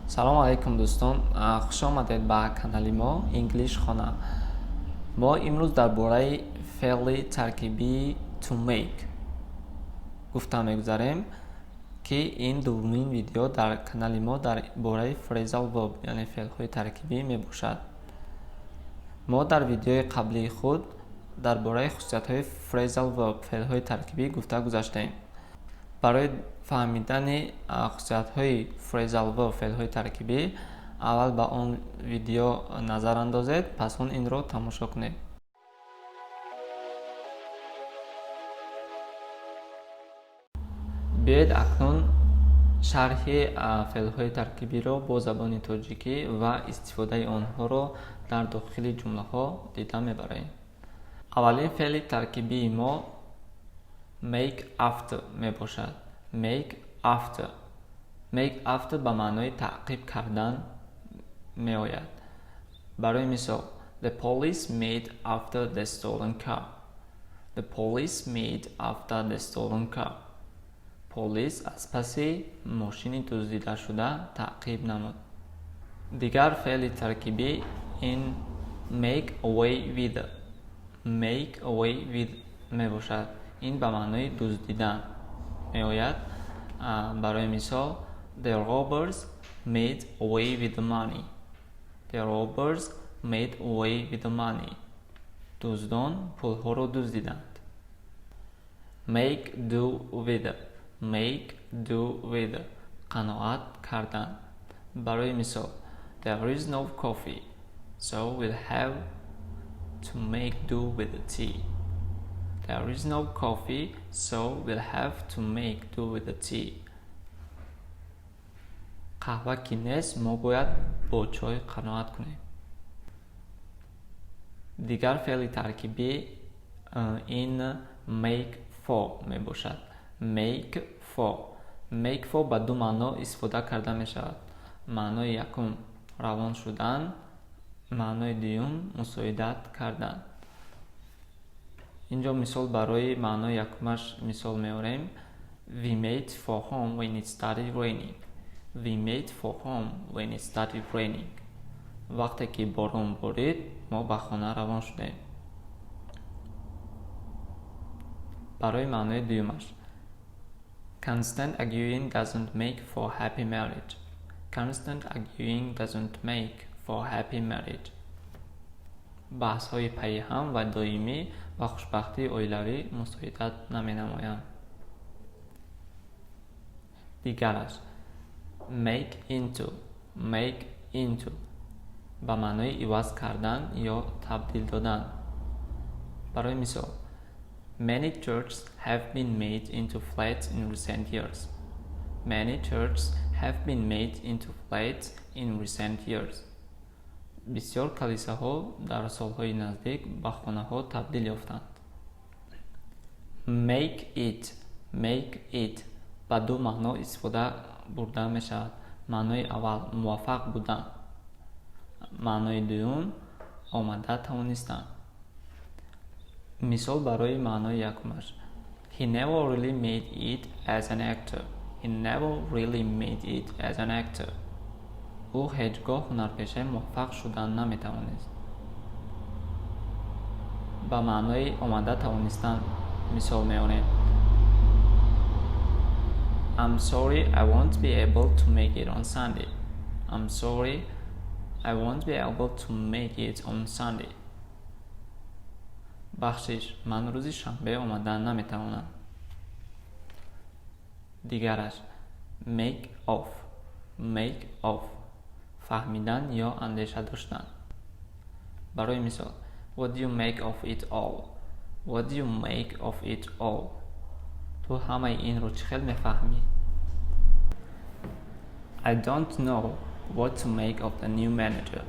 салом алейкум дӯстон, хуш омадед ба канали мо Englishkhona. мо имрӯз дар бораи феъли таркибии to make гуфта мегузарем ки ин дуввумин видео дар канали мо дар бораи phrasal verb яъне феълҳои таркибӣ мебошад. мо дар видеои қаблии худ дар бораи хусусиятҳои phrasal verb феълҳои таркибӣ гуфта гузаштем. барои фаҳмидани хусусиятҳои phrasal verb феълҳои таркибӣ аввал ба он видео назар андозед, пас он инро тамошо кунед. биёед акнун шарҳи феълҳои таркибиро бо забони тоҷикӣ ва истифодаи онҳоро дар дохили ҷумлаҳо дида мебарем. аввалин феъли таркибии мо make after мебошад. make after ба маънои таъқиб кардан меояд. барои мисол, the police made after the stolen car. The police made after the stolen car. полис аз паси мошини дуздидашуда таъқиб намуд. дигар феъли таркибӣ ин make away with мебошад. ин ба маънои дуздидан меояд. барои мисол, the robbers made away with the money. The robbers made away with the money. дуздон пулҳоро дуздиданд. make do with қаноат кардан. барои мисол, there is no coffee, so we'll have to make do with the tea. There is no coffee, so we'll have to make do with the tea. қаҳва ки нест, мо бояд бо чой қаноат кунем. дигар феъли таркибӣ ин make for мебошад. make for ба ду маъно истифода карда мешавад. маънои якум равон шудан, маънои дуюм мусоидат кардан. инҷо мисол барои маънои якумаш мисол меорем. We made for home when it started raining. We made for home when it started raining. вақте ки борон борид, мо ба хона равон шудем. барои маънои дуюмаш, constant arguing doesn't make for happy marriage. Constant arguing doesn't make for happy marriage. баҳсҳои пайҳам ва доимӣ ба хушбахтии оилавӣ мусоидат наменамоянд. дигараш, make into ба маънои иваз кардан ё табдил додан. барои мисол, many churches have been made into flats in recent years. Many churches have been made into flats in recent years. бисёр калисаҳо дар солҳои наздик ба хонаҳо табдил ёфтанд. make it ба ду маъно истифода бурда мешавад. маънои аввал муваффақ будан, маънои дуюм омада тавонистан. мисол барои маънои якумаш, he never really made it as an actor. He never really made it as an actor. ӯ ҳеҷ гоҳ ҳунарпеша муваффақ шудан наметавонист. ба маънои омада тавонистан мисол меорем. I'm sorry I won't be able to make it on Sunday. I'm sorry I won't be able to make it on Sunday. бахшиш, ман рӯзи шанбе омадан наметавонам. дигараш, make of фаҳмидан ё андеша доштан. барои мисол, what do you make of it all? What do you make of it all? ту ҳамаи инро чӣ хел мефаҳмӣ? I don't know what to make of the new manager.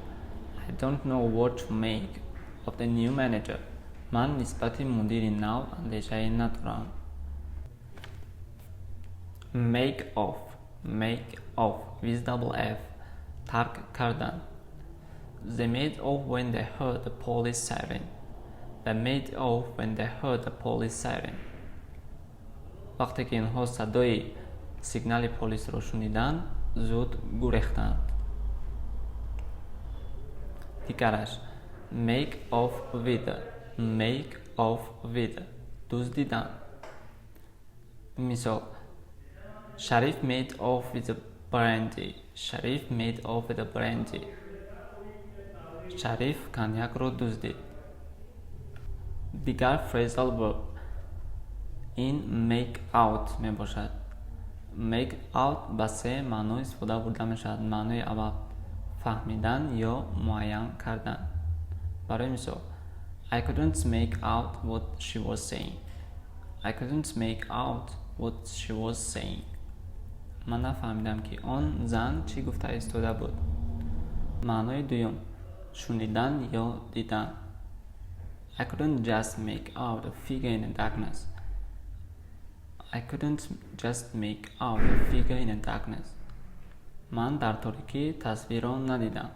I don't know what to make of the new manager. ман нисбати мудири нав андешае надорам. make of with double f тарк кардан. They made off when they heard the police siren. They made off when they heard the police siren. вақте ки инҳо садои сигнали полисро шуниданд, زود گریختند. دیگرش make off with, make off with دزدیدن. مثال شریف made off with the brandy, شریف made off with the brandy. شریف کنیاک رو دزدید. دیگر phrasal verb این make out می باشد. make out با سه معنی استفاده برده می شود. معنی اول فهمیدن یا معین کردن. برای مثال I couldn't make out what she was saying. I couldn't make out what she was saying. من نفهمیدم که آن زن چی گفته ایستاده بود. معنی دوم شنیدن یا دیدن. I couldn't just make out a figure in the darkness. I couldn't just make out a figure in the darkness. من در تاریکی تصویر را ندیدم.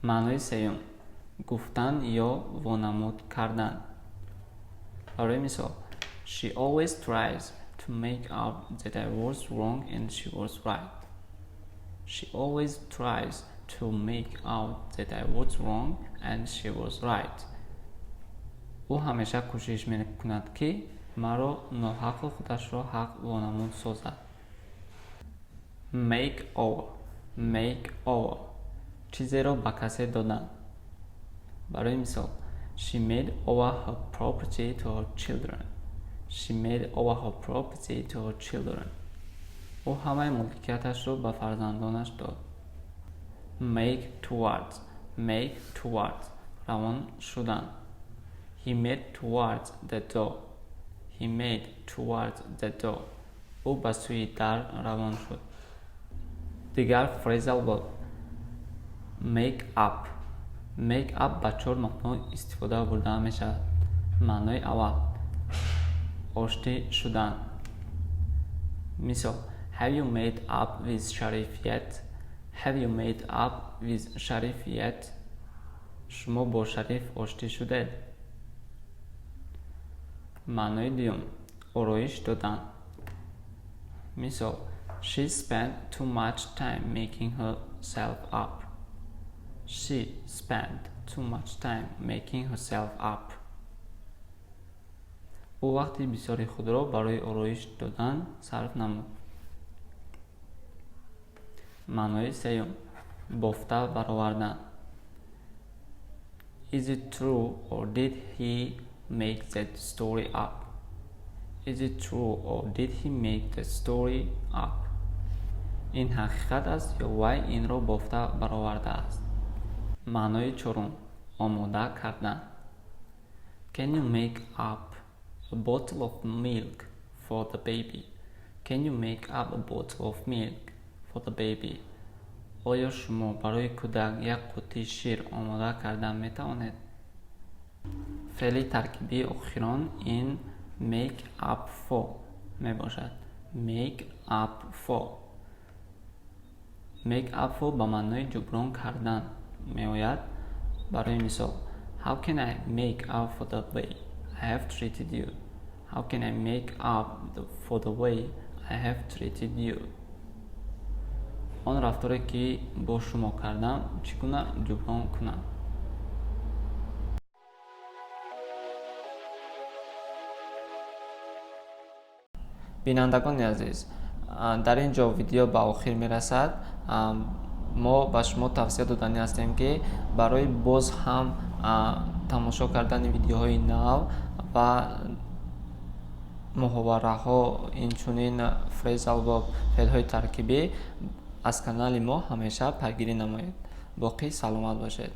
معنی سوم گفتن یا وانمود کردن. برای مثال She always tries to make out that I was wrong and she was right. She always tries to make out that I was wrong and she was right. او همیشه کوشش میکند که مرا ناحق و خودش را حق وانمود سازد. make over, make over چیزی را به کسی دادن. برای مثال She made over her property to her children. She made over her property to her children. او همه ملکیتش را به فرزندانش داد. make towards, make towards روان شدن. He made towards the door. He made towards the door. او به سوی در روان شد. دیگر phrasal verb make up. make up با چهار معنی استفاده برده می شود. معنی اول آشتی شدن. مثال Have you made up with Sharif yet? Have you made up with Sharif yet? شما با شریف آشتی شده. معنی دوم آرایش دادن. مثال She spent too much time making herself up. She spent too much time making herself up. او وقتی بسیاری خود را برای آرایش دادن صرف نمود. معنی سوم بافته برآوردن. Is it true or did he make that story up? Is it true or did he make the story up? این حقیقت است یا وی این را بافته برآورده است. معنی چهارم آماده کردن. Can you make up a bottle of milk for the baby? Can you make up a bottle of milk for the baby? آیا شما برای کودک یک قوطی شیر آماده کردن می توانید؟ فعل ترکیبی اخیران این make up for می باشد. make up for. make up for به معنای جبران کردن می آید. برای مثال How can I make up for the way I have treated you? How can I make up for the way I have treated you? آن رفتاری که با شما کردم چگونه جبران کنم؟ بینندگان عزیز، در اینجا ویدیو به آخر می رسد. ما به شما توصیه دادنی هستیم که برای باز هم تماشا کردن ویدیوهای نو و محاوره ها اینچنین phrasal verb فعل های ترکیبی از کانال ما همیشه پیگیری نمایید. باقی سلامت باشید.